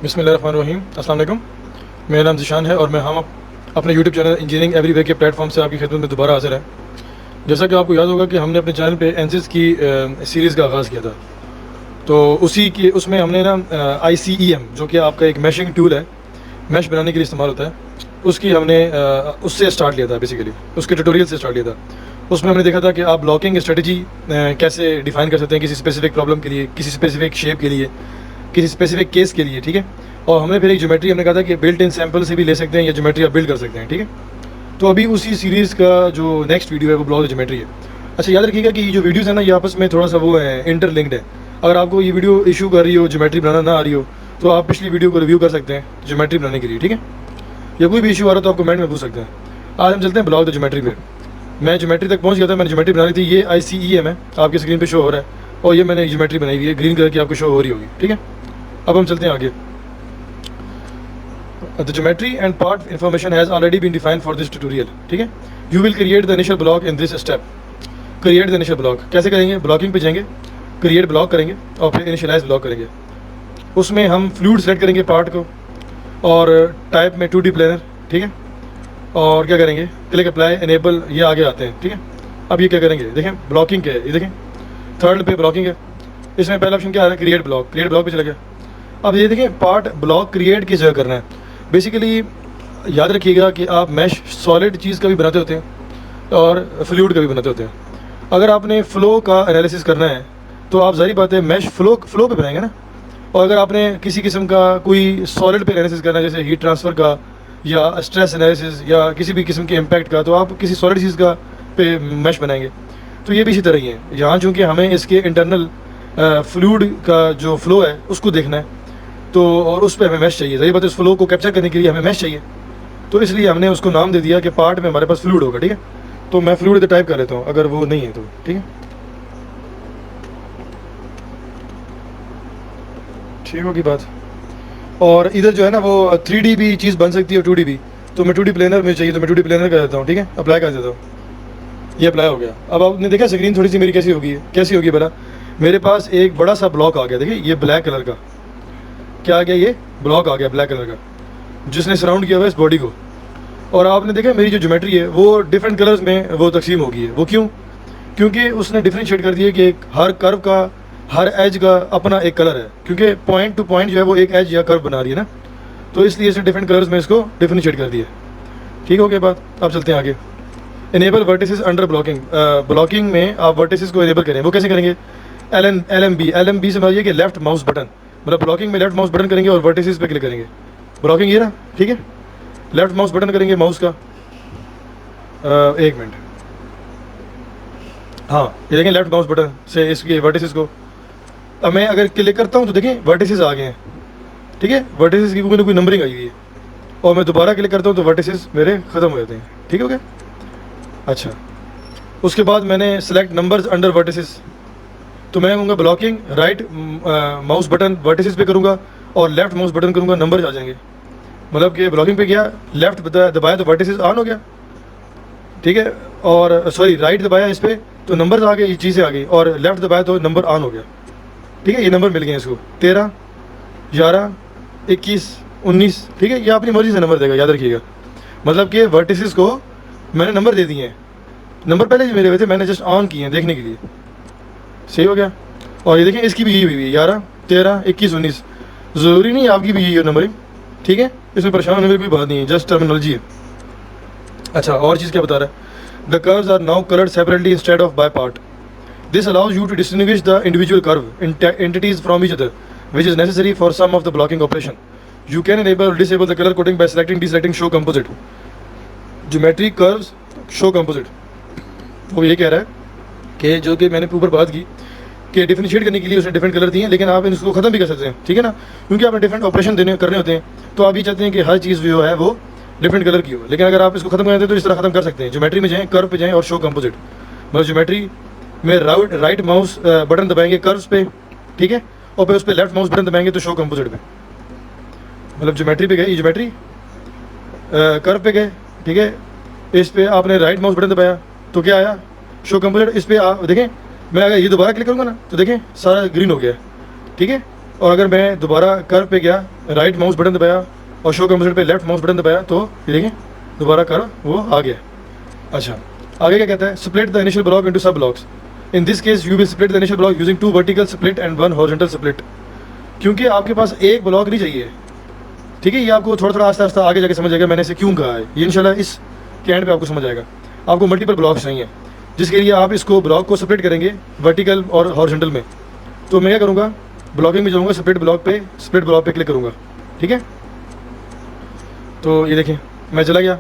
बिस्मिल्लाहिर्रहमानिर्रहीम। अस्सलाम वालेकुम। मेरा नाम ज़िशान है और हम अपने यूट्यूब चैनल इंजीनियरिंग एवरीवे के प्लेटफॉर्म से आपकी खिदमत में दोबारा हाज़िर है। जैसा कि आपको याद होगा कि हमने अपने चैनल पे एनसिस की सीरीज़ का आगाज़ किया था, तो उसी की उसमें हमने ना ICEM जो कि आपका एक मैशिंग टूल है, मैश बनाने के लिए इस्तेमाल होता है, उसकी हमने उससे स्टार्ट लिया था। बेसिकली उसके ट्यूटोरियल से स्टार्ट लिया था। उसमें हमने देखा था कि आप ब्लॉकिंग स्ट्रेटजी कैसे डिफ़ाइन कर सकते हैं किसी स्पेसिफिक प्रॉब्लम के लिए, किसी स्पेसिफिक शेप के लिए, किसी स्पेसिफिक केस के लिए, ठीक है। और हमने फिर एक ज्योमेट्री हमने कहा था कि बिल्ट इन सैम्पल से भी ले सकते हैं या ज्योमेट्री आप बिल्ड कर सकते हैं, ठीक है। तो अभी उसी सीरीज़ का जो नेक्स्ट वीडियो है वो ब्लॉक ज्योमेट्री है। अच्छा, याद रखिएगा कि ये जो वीडियोज़ है ना, ये आपस में थोड़ा सा वो है, इंटरलिंक्ड है। अगर आपको ये वीडियो इशू कर रही हो, ज्योमेट्री बनाना ना आ रही हो, तो आप पिछली वीडियो को रिव्यू कर सकते हैं ज्योमेट्री बनाने के लिए, ठीक है। या कोई भी इशू आ रहा हो तो आप कमेंट में पूछ सकते हैं। आज हम चलते हैं ब्लॉक द ज्योमेट्री पे। मैं ज्योमेट्री तक पहुंच गया था, मैंने ज्योमेट्री बनाई थी। ये ICEM है, आपकी स्क्रीन पे शो हो रहा है, और ये मैंने ज्योमेट्री बनाई हुई है, ग्रीन कलर की आपको शो हो रही होगी, ठीक है। अब हम चलते हैं आगे। The geometry and part information has already been defined for this tutorial, ठीक है। You will create the initial block in this step. Create the initial block कैसे करेंगे? ब्लॉकिंग पे जाएंगे, क्रिएट ब्लॉक करेंगे और फिर इनिशियलाइज ब्लॉक करेंगे। उसमें हम फ्लूइड सेलेक्ट करेंगे पार्ट को, और टाइप में 2D प्लेनर, ठीक है। और क्या करेंगे? क्लिक अप्लाई एनेबल, ये आगे आते हैं, ठीक है। अब ये क्या करेंगे? देखें ब्लॉकिंग क्या है, ये देखें थर्ड पे ब्लॉकिंग है। इसमें पहला ऑप्शन क्या आ रहा है? Create block. क्रिएट ब्लॉक पे चला गया। अब ये देखें पार्ट ब्लॉक क्रिएट किस जगह करना है। बेसिकली याद रखिएगा कि आप मैश सॉलिड चीज़ का भी बनाते होते हैं और फ्लूइड का भी बनाते होते हैं। अगर आपने फ़्लो का एनालिसिस करना है तो आप ज़ाहिर बात है मैश फ़्लो पे बनाएंगे ना। और अगर आपने किसी किस्म का कोई सॉलिड पे एनालिसिस करना है, जैसे हीट ट्रांसफ़र का या स्ट्रेस एनालिसिस या किसी भी किस्म के इम्पैक्ट का, तो आप किसी सॉलिड चीज़ का पे मैश बनाएंगे। तो ये भी इसी तरह ही है। यहाँ चूँकि हमें इसके इंटरनल फ्लूइड का जो फ़्लो है उसको देखना है, तो और उस पर हमें मैश चाहिए। सही बात है, उस फ्लो को कैप्चर करने के लिए हमें मैश चाहिए, तो इसलिए हमने उसको नाम दे दिया कि पार्ट में हमारे पास फ्लूइड होगा, ठीक है। तो मैं फ्लूइड टाइप कर लेता हूँ अगर वो नहीं है तो, ठीक है। ठीक होगी बात। और इधर जो है ना वो 3D भी चीज़ बन सकती है, 2D भी। तो मैं 2D प्लेनर में चाहिए तो मैं 2D प्लेनर कर देता हूँ, ठीक है। अप्लाई कर देता हूँ, ये अप्लाई हो गया। अब आपने देखा स्क्रीन थोड़ी सी मेरी कैसी होगी, भला मेरे पास एक बड़ा सा ब्लॉक आ गया। देखिए ये ब्लैक कलर का क्या आ गया, ये ब्लॉक आ गया ब्लैक कलर का, जिसने सराउंड किया हुआ है इस बॉडी को। और आपने देखा मेरी जो ज्योमेट्री है वो डिफरेंट कलर्स में वो तकसीम हो गई है। वो क्यों? क्योंकि उसने डिफरेंशिएट कर दिया कि हर कर्व का, हर एज का अपना एक कलर है, क्योंकि पॉइंट टू पॉइंट जो है वो एक एज या कर्व बना रही है ना, तो इसलिए इसने डिफरेंट कलर्स में इसको डिफरेंशिएट कर दिया। ठीक हो गया बात। अब चलते हैं आगे। Enable vertices under blocking. Blocking में आप वर्टिसेस को इनेबल करें। वो कैसे करेंगे? LMB समझिए कि लेफ्ट माउस बटन, मतलब ब्लॉकिंग में लेफ्ट माउस बटन करेंगे और वर्टिसेस पे क्लिक करेंगे। ब्लॉकिंग ये ना, ठीक है। लेफ्ट माउस बटन करेंगे माउस का, एक मिनट, हाँ ये देखें लेफ्ट माउस बटन से इसके वर्टिसेस को अब मैं अगर क्लिक करता हूँ तो देखें वर्टिसेस आ गए हैं, ठीक है। वर्टिसेस की कोई नंबरिंग आई हुई है, और मैं दोबारा क्लिक करता हूँ तो वर्टिसेस मेरे ख़त्म हो जाते हैं। ठीक हो गया। अच्छा, उसके बाद मैंने सेलेक्ट नंबर्स अंडर वर्टिसेस, तो मैं कहूँगा blocking right mouse button vertices पे करूँगा और लेफ्ट माउस बटन करूँगा, नंबर आ जाएंगे। मतलब कि ब्लॉकिंग पे गया, लेफ्ट दबाया तो वर्टिसेस ऑन हो गया, ठीक है। और सॉरी राइट दबाया इस पर तो नंबर आ गए, ये चीज़ें आ गई, और लेफ्ट दबाया तो नंबर ऑन हो गया, ठीक है। ये नंबर मिल गए इसको 13, 11, 21, 19, ठीक है। ये अपनी मर्जी से नंबर देगा, याद रखिएगा। मतलब कि वर्टिसेस को मैंने नंबर दे दिए हैं, नंबर पहले जो मेरे हुए थे मैंने जस्ट ऑन किए हैं देखने के लिए। सही हो गया। और ये देखें इसकी भी यही हुई है 11, 13, 21, 19। ज़रूरी नहीं आपकी भी यही हो नंबरिंग, ठीक है। इसमें परेशान होने की कोई बात नहीं है, जस्ट टर्मिनोलॉजी है। अच्छा, और चीज़ क्या बता रहा है? The curves are now coloured separately instead of by part. This allows you to distinguish the individual curve entities from each other, which is necessary for some of the blocking operation. You can enable disable the colour coding by selecting deselecting show composite. Geometry curves show composite, वो ये कह रहा है कि जो कि मैंने ऊपर बात की कि डिफरेंशिएट करने के लिए उसने डिफरेंट कलर दिए हैं, लेकिन आप इसको ख़त्म भी कर सकते हैं, ठीक है ना। क्योंकि आपने डिफरेंट ऑपरेशन करने होते हैं, तो आप ये चाहते हैं कि हर चीज़ जो है वो डिफरेंट कलर की हो। लेकिन अगर आप इसको खत्म करते हैं तो इस तरह खत्म कर सकते हैं। ज्योमेट्री में जाएँ, कर्व पे जाएँ और शो कंपोजिट, मतलब ज्योमेट्री में राइट माउस बटन दबाएंगे कर्व्स पे, ठीक है, और फिर उस पर लेफ्ट माउस बटन दबाएंगे तो शो कंपोजिट पे। मतलब ज्योमेट्री पे गए, ज्योमेट्री कर्व पे गए, ठीक है, इस पर आपने राइट माउस बटन दबाया तो क्या आया? Show composite. इस पर देखें मैं अगर ये दोबारा क्लिक करूँगा ना तो देखें सारा ग्रीन हो गया, ठीक है। और अगर मैं दोबारा कर्व पे गया राइट माउस बटन दबाया और शो कंपोजिट पे लेफ्ट माउस बटन दबाया तो ये देखें दोबारा कर वो आ गया। अच्छा, आगे क्या कहता है, split the initial block into सब blocks. In this case you will split the initial block using 2 vertical split and 1 horizontal split. क्योंकि आपके पास एक ब्लॉक नहीं चाहिए, ठीक है, ये आपको थोड़ा थोड़ा आस्ता आस्ता आगे जाके समझ आएगा मैंने इसे क्यों कहा है, ये इंशाल्लाह इस के एंड पे आपको समझ आएगा। आपको मल्टीपल ब्लॉक्स चाहिए जिसके लिए आप इसको ब्लॉक को स्प्लिट करेंगे वर्टिकल और हॉरिजॉन्टल में। तो मैं क्या करूँगा, ब्लॉकिंग में जाऊँगा, स्प्लिट ब्लॉक पे क्लिक करूँगा, ठीक है। तो ये देखें मैं चला गया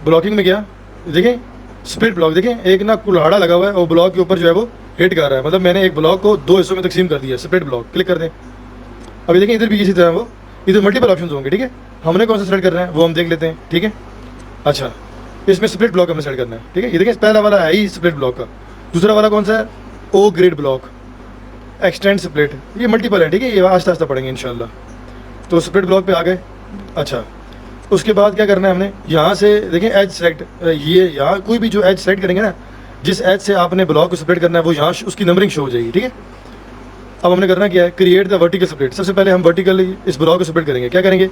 ब्लॉकिंग में गया, देखें स्प्लिट ब्लॉक, देखें एक ना कुल्हाड़ा लगा हुआ है और ब्लॉक के ऊपर जो है वो हिट कर रहा है, मतलब मैंने एक ब्लॉक को 2 हिस्सों में तकसीम कर दिया, स्प्लिट ब्लॉक, क्लिक कर दें। अभी देखें इधर भी इसी तरह वो इधर मल्टीपल ऑप्शन होंगे, ठीक है। हमने कौन सा सेलेक्ट करना है वो हम देख लेते हैं, ठीक है। अच्छा, इसमें स्प्लिट ब्लॉक हमें सेलेक्ट करना है, ठीक है। ये देखें पहला वाला है ही स्प्लिट ब्लॉक का, दूसरा वाला कौन सा है, O grid block, extend split, ये मल्टीपल है, ठीक है, ये आस्ता आस्ता पढ़ेंगे इंशाल्लाह। तो स्प्लिट ब्लॉक पे आ गए। अच्छा, उसके बाद क्या करना है हमने, यहाँ से देखें एज सेलेक्ट, ये यहाँ कोई भी जो एज सेलेक्ट करेंगे ना, जिस एज से आपने ब्लॉक को स्प्लिट करना है वो यहाँ उसकी नंबरिंग शो हो जाएगी, ठीक है। अब हमने करना क्या है, क्रिएट द वर्टिकल स्प्लिट। सबसे पहले हम वर्टिकली इस ब्लॉक को स्प्लिट करेंगे। क्या करेंगे,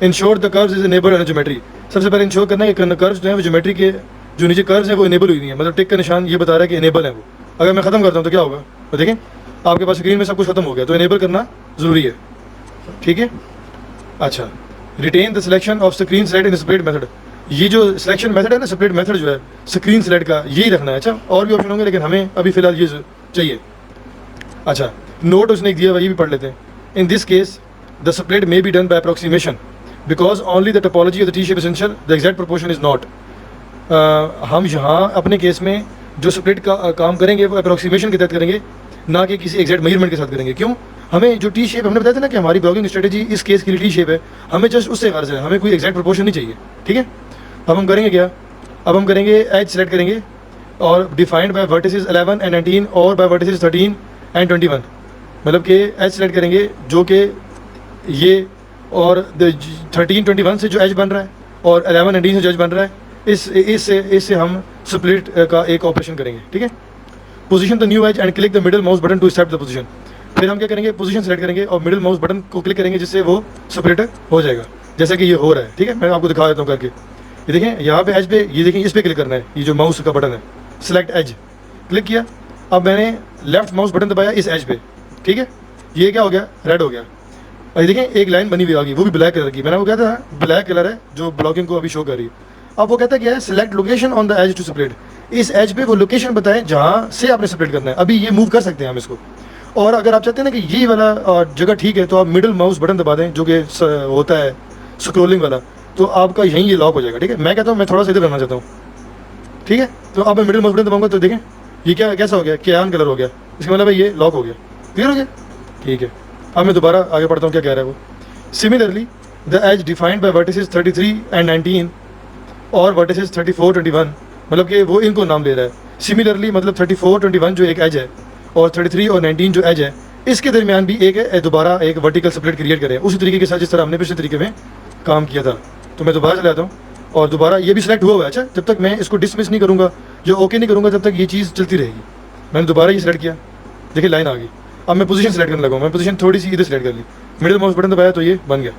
ensure the curves is enabled in geometry. सबसे पहले इंश्योर करना है कि कर्व्स जो है वो ज्योमेट्री के जो नीचे कर्व्स है वो इनेबल हुई नहीं है, मतलब टिक का निशान ये बता रहा है कि इनेबल है वो। अगर मैं ख़त्म करता हूँ तो क्या होगा, तो देखें आपके पास स्क्रीन में सब कुछ खत्म हो गया, तो इनेबल करना ज़रूरी है, ठीक है। अच्छा, retain the selection of screen select in split method. ये जो सिलेक्शन मेथड है ना, स्प्लिट मेथड जो है स्क्रीन सेलेक्ट का, यही रखना है। अच्छा, और भी ऑप्शन होंगे लेकिन हमें अभी फिलहाल ये चाहिए। अच्छा, नोट उसने दिया हुआ, ये भी पढ़ लेते हैं। In this case the split may be done by approximation because only the topology of the T shape essential, the exact proportion is not. हम यहाँ अपने केस में जो स्प्लिट का काम करेंगे वो अप्रोक्सीमेशन के तहत करेंगे, ना कि किसी एग्जैक्ट मेजरमेंट के साथ करेंगे। क्यों, हमें जो टी शेप हमने बताया था ना कि हमारी ब्लॉगिंग स्ट्रेटेजी इस केस के लिए टी शेप है, हमें जस्ट उससे गर्ज है, हमें कोई एग्जैक्ट प्रोपोर्शन नहीं चाहिए, ठीक है। अब हम करेंगे क्या, अब हम करेंगे एज सेलेक्ट करेंगे और डिफाइंड बाय वर्टिसेस 11 एंड 19 और बाय वर्टिसेस 13 एंड 21, मतलब कि एज सेलेक्ट करेंगे जो कि ये और 13-21 से जो एज बन रहा है और 11-19 से जो एज बन रहा है, इससे हम स्प्लिट का एक ऑपरेशन करेंगे, ठीक है। Position the new edge and click the middle mouse button to step the position. फिर हम क्या करेंगे, पोजीशन सेलेक्ट करेंगे और मिडिल माउस बटन को क्लिक करेंगे जिससे वो स्प्लिट हो जाएगा, जैसा कि ये हो रहा है, ठीक है। मैं आपको दिखा देता हूँ करके। ये देखें यहाँ पे एज पे, ये देखें इस पर क्लिक करना है, ये जो माउस का बटन है सेलेक्ट एज, क्लिक किया। अब मैंने लेफ्ट माउस बटन दबाया इस एज पे, ठीक है, ये क्या हो गया, रेड हो गया। और ये देखें एक लाइन बनी हुई आ गई, वो भी ब्लैक कलर की, मैंने वो कहता था ब्लैक कलर है जो ब्लॉकिंग को अभी शो कर रही है। अब वो कहता क्या है, select location on the edge to split. इस एज पे वो लोकेशन बताएं जहाँ से आपने स्प्लिट करना है। अभी ये मूव कर सकते हैं हम इसको, और अगर आप चाहते हैं ना कि ये वाला जगह ठीक है तो आप मिडिल माउस बटन दबा दें जो कि होता है स्क्रोलिंग वाला, तो आपका यहीं ये लॉक हो जाएगा, ठीक है। मैं कहता हूँ मैं थोड़ा सा इधर करना चाहता हूँ, ठीक है। तो अब मैं मिडिल माउस बटन दबाऊंगा तो देखें ये क्या कैसा हो गया, क्यान कलर हो गया, इसका मतलब ये लॉक हो गया, क्लियर हो गया, ठीक है। अब मैं दोबारा आगे पढ़ता हूँ क्या कह रहा है वो। Similarly the edge defined by vertices 33 and 19 और वर्टिसेस 34-21, मतलब कि वो इनको नाम ले रहा है। सिमिलरली मतलब 34-21 जो एक एज है और 33 और 19 जो एज है, इसके दरमियान भी एक है, दोबारा एक वर्टिकल स्प्लिट क्रिएट करें उसी तरीके के साथ जिस तरह हमने पिछले तरीके में काम किया था। तो मैं दोबारा चला जाता हूँ और दोबारा ये भी सिलेक्ट हुआ हुआ है। अच्छा, जब तक मैं इसको डिसमिस नहीं करूँगा, जो ओके नहीं करूँगा, तब तक ये चीज़ चलती रहेगी। मैंने दोबारा ये सिलेक्ट किया, देखिए लाइन आ गई। अब मैं पोजीशन सेलेक्ट करने लगा, मैं पोजीशन थोड़ी सी इधर सेलेक्ट कर ली, मिडिल माउस बटन दबाया तो ये बन गया,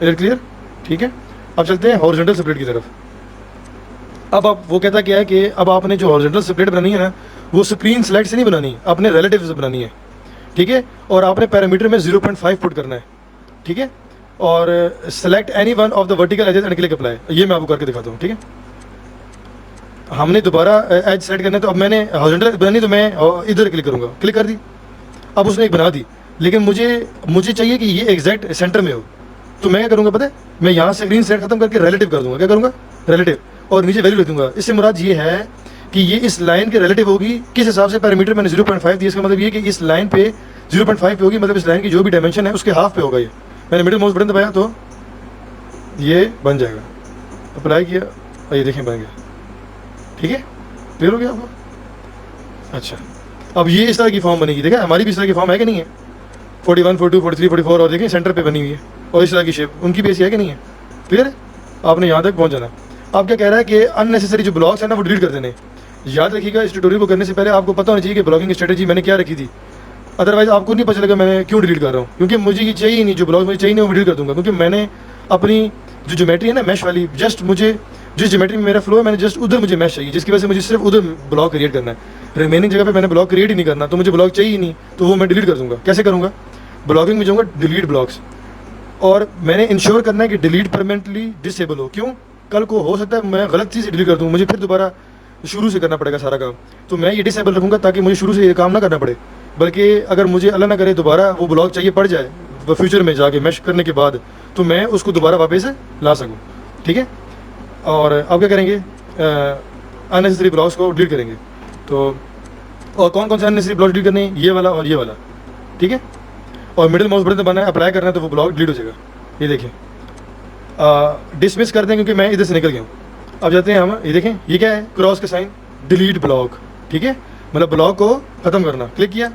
इधर क्लियर, ठीक है। अब चलते हैं हॉरिजॉन्टल स्प्लिट की तरफ। अब आप वो कहता क्या है कि अब आपने जो हॉरिजॉन्टल स्प्लिट बनानी है ना, वो स्क्रीन सेलेक्ट से नहीं बनानी, अपने रिलेटिव से बनानी है, ठीक है। और आपने पैरामीटर में 0.5 पुट करना है, ठीक है। और select any one of the vertical edges and click apply, ये मैं आपको करके दिखाता हूँ, ठीक है। हमने दोबारा एज सेलेक्ट करना है, तो अब मैंने हॉरिजॉन्टल बनानी तो मैं इधर क्लिक करूँगा, क्लिक कर दी। अब उसने एक बना दी, लेकिन मुझे चाहिए कि ये एग्जैक्ट सेंटर में हो, तो मैं क्या करूँगा पता है, मैं यहाँ से स्क्रीन सेलेक्ट खत्म करके रिलेटिव कर दूँगा। क्या करूँगा, रिलेटिव, और नीचे वैल्यू लिख दूँगा। इससे मुराद ये है कि ये इस लाइन के रिलेटिव होगी, किस हिसाब से पैरामीटर मैंने 0.5 दिया, इसका मतलब ये कि इस लाइन पे 0.5 पे होगी, मतलब इस लाइन की जो भी डायमेंशन है उसके हाफ पे होगा। ये मैंने मिडिल माउस बटन दबाया तो ये बन जाएगा, अप्लाई किया और ये देखें बन गया, ठीक है, क्लियर हो गया आपको। अच्छा, अब ये इस तरह की फॉर्म बनेगी, देखा हमारी भी इस तरह की फॉर्म है कि नहीं है, 41, 42, 43, 44, और देखें सेंटर पे बनी हुई है, और इस तरह की शेप उनकी भी ऐसी है कि नहीं है, क्लियर है। आपने यहाँ तक पहुँच जाना। आप क्या कह रहा है कि अननेसेसरी जो ब्लॉग्स है ना वो डिलीट कर देने। याद रखिएगा, इस ट्यूटोरियल को करने से पहले आपको पता होना चाहिए कि ब्लॉगिंग स्ट्रेटेजी मैंने क्या रखी थी। अदरवाइज आपको नहीं पता चलेगा मैंने क्यों डिलीट कर रहा हूँ, क्योंकि मुझे ये चाहिए ही नहीं, जो ब्लॉग मुझे चाहिए नहीं वो डिलीट कर दूंगा, क्योंकि मैंने अपनी जो ज्योमेट्री है ना मैश वाली, जस्ट मुझे जिस ज्योमेट्री में मेरा फ्लो है मैंने जस्ट उधर मुझे मैश चाहिए, जिसकी वजह से मुझे सिर्फ उधर ब्लॉग क्रिएट करना है। रिमेनिंग जगह पे मैंने ब्लॉग क्रिएट ही नहीं करना, तो मुझे ब्लॉग चाहिए ही नहीं, तो वो मैं डिलीट कर दूंगा। कैसे करूँगा, ब्लॉगिंग में जाऊँगा डिलीट ब्लॉग्स, और मैंने इंश्योर करना है कि डिलीट परमानेंटली डिसेबल हो। क्यों, कल को हो सकता है मैं गलत चीज़ डिलीट कर दूँ, मुझे फिर दोबारा शुरू से करना पड़ेगा सारा काम, तो मैं ये डिसेबल रखूँगा ताकि मुझे शुरू से ये काम ना करना पड़े, बल्कि अगर मुझे अल्लाह ना करे दोबारा वो ब्लॉग चाहिए पड़ जाए फ्यूचर में जाके मैश करने के बाद, तो मैं उसको दोबारा वापस से ला सकूँ। ठीक है, और अब क्या करेंगे, अननेसेसरी ब्लॉग्स को डिलीट करेंगे। तो और कौन कौन से अननेसेसरी ब्लॉग डिलीट करने हैं, ये वाला और ये वाला। ठीक है, और मिडिल माउस बटन दबाना है, अप्लाई करना है, तो वो ब्लॉग डिलीट हो जाएगा। ये देखें, डिसमिस कर दें क्योंकि मैं इधर से निकल गया हूँ। अब जाते हैं हम, ये देखें ये क्या है, क्रॉस का साइन, डिलीट ब्लॉग। ठीक है, मतलब ब्लॉग को खत्म करना, क्लिक किया,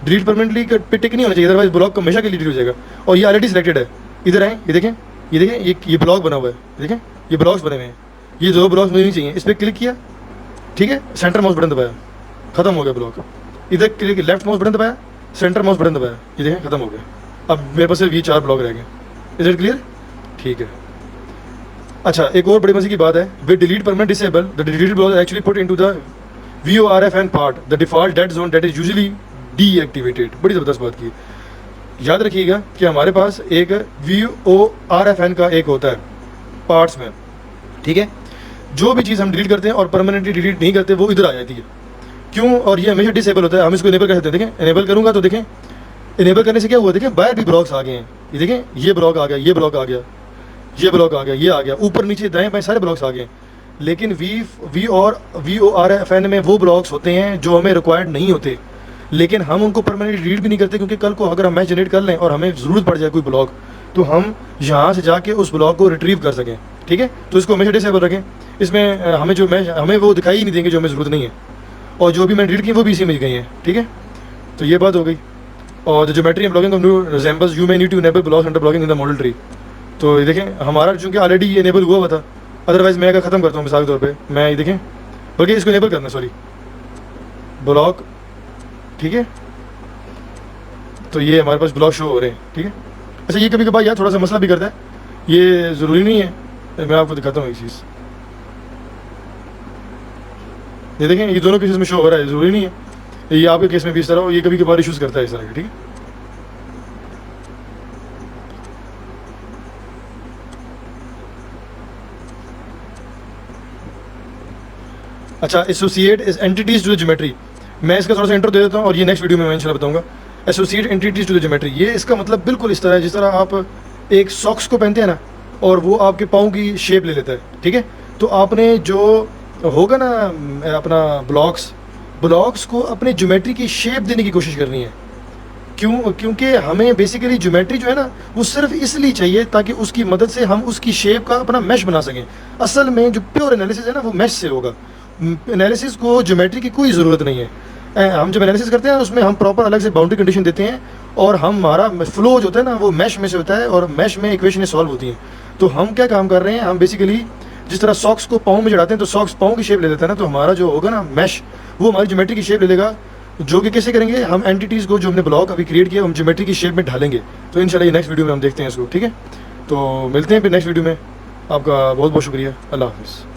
डिलीट परमानेंटली पे टिक नहीं होना चाहिए, अदरवाइज ब्लॉग हमेशा के लिए डिलीट हो जाएगा। और ये ऑलरेडी सिलेक्टेड है, इधर आए, ये देखें, ये देखें, ये ब्लॉग बना हुआ है, देखें ये ब्लॉग्स बने हुए हैं, ये 2 ब्लॉग्स मुझे नहीं चाहिए, इस पर क्लिक किया। ठीक है, सेंटर माउस बटन दबाया, खत्म हो गया ब्लॉग। इधर क्लिक, लेफ्ट माउस बटन दबाया, सेंटर माउस बटन दबाया, ये देखें खत्म हो गया। अब मेरे पास सिर्फ ये 4 ब्लॉग रह गए। Is it clear? ठीक है। अच्छा, एक और बड़ी मजे की बात है, with delete permanent disable the deleted blog actually put into the VORFN part the default dead zone that is usually deactivated. बड़ी ज़बरदस्त बात की, याद रखिएगा कि हमारे पास एक VORFN का एक होता है पार्ट्स में। ठीक है, जो भी चीज़ हम डिलीट करते हैं और परमानेंटली डिलीट नहीं करते वो इधर आ जाती है। क्यों, और ये हमेशा डिसेबल होता है। हम इसको इनेबल कर सकते हैं, देखें इनेबल करूँगा तो देखें, इनेबल करने से क्या हुआ, देखें बाहर भी ब्लॉग्स आ गए हैं। ये देखें, ये ब्लॉग आ गया, ये ब्लॉग आ गया, ये ब्लॉग आ गया, ये आ गया, ऊपर नीचे दाएं बाएं सारे ब्लॉग्स आ गए। लेकिन VORFN में वो ब्लॉग्स होते हैं जो हमें रिक्वायर्ड नहीं होते, लेकिन हम उनको परमानेंटली डिलीट भी नहीं करते, क्योंकि कल को अगर हम मैच जनरेट कर लें और हमें ज़रूरत पड़ जाए कोई ब्लॉग, तो हम यहाँ से जाके उस ब्लॉग को रिट्रीव कर सकें। ठीक है, तो इसको हमेशा डिसेबल रखें। इसमें हमें वो दिखाई ही नहीं देंगे जो हमें ज़रूरत नहीं है, और जो भी मैंने डिलीट की वो भी इसी में गई हैं। ठीक है, तो ये बात हो गई। और the geometry and blocking of new resembles you may need to enable blocks under blocking in the model tree. तो ये देखें, हमारा चूँकि ऑलरेडी ये इनेबल हुआ था, अदरवाइज मैं अगर ख़त्म करता हूँ मिसाल के तौर पे, मैं ये देखें, बल्कि इसको इनेबल करना, सॉरी ब्लॉग। ठीक है, तो ये हमारे पास ब्लॉग शो हो रहे हैं। ठीक है, अच्छा ये कभी कभार यार थोड़ा सा मसला भी करता है, ये ज़रूरी नहीं है। मैं आपको दिखाता हूँ एक चीज़, ये देखें ये दोनों केसेस में शो हो रहा है, ज़रूरी नहीं है ये आपके केस में भी इस तरह हो, ये कभी कभार इशूज़ करता है इस तरह का। ठीक है, अच्छा, associate is entities to the geometry. मैं इसका थोड़ा सा इंट्रो दे देता हूँ और ये नेक्स्ट वीडियो में मैं इंशाल्लाह बताऊंगा। Associate entities to the geometry, ये इसका मतलब बिल्कुल इस तरह है जिस तरह आप एक सॉक्स को पहनते हैं ना, और वो आपके पाँव की शेप ले लेता है। ठीक है, तो आपने जो होगा ना अपना ब्लॉक्स को अपने ज्योमेट्री की शेप देने की कोशिश करनी है। क्योंकि हमें बेसिकली ज्योमेट्री जो है ना वो सिर्फ इसलिए चाहिए ताकि उसकी मदद से हम उसकी शेप का अपना मैश बना सकें। असल में जो प्योर एनालिसिस है ना वो मैश से होगा, एनालिसिस को ज्योमेट्री की कोई ज़रूरत नहीं है। हम जब एनालिसिस करते हैं उसमें हम प्रॉपर अलग से बाउंड्री कंडीशन देते हैं, और हमारा फ्लो जो होता है ना वो मैश में से होता है, और मैश में इक्वेशनें सॉल्व होती हैं। तो हम क्या काम कर रहे हैं, हम बेसिकली जिस तरह सॉक्स को पाँव में चढ़ाते हैं तो सॉक्स पाँव की शेप ले लेता है ना, तो हमारा जो होगा ना मैश वो हमारी ज्योमेट्री की शेप ले लेगा। जो कि कैसे करेंगे, हम एंटिटीज़ को जो हमने ब्लॉक अभी क्रिएट किया हम ज्योमेट्री की शेप में ढालेंगे। तो इंशाल्लाह ये नेक्स्ट वीडियो में हम देखते हैं इसको। ठीक है, तो मिलते हैं फिर नेक्स्ट वीडियो में। आपका बहुत बहुत शुक्रिया, अल्लाह हाफ़िज़।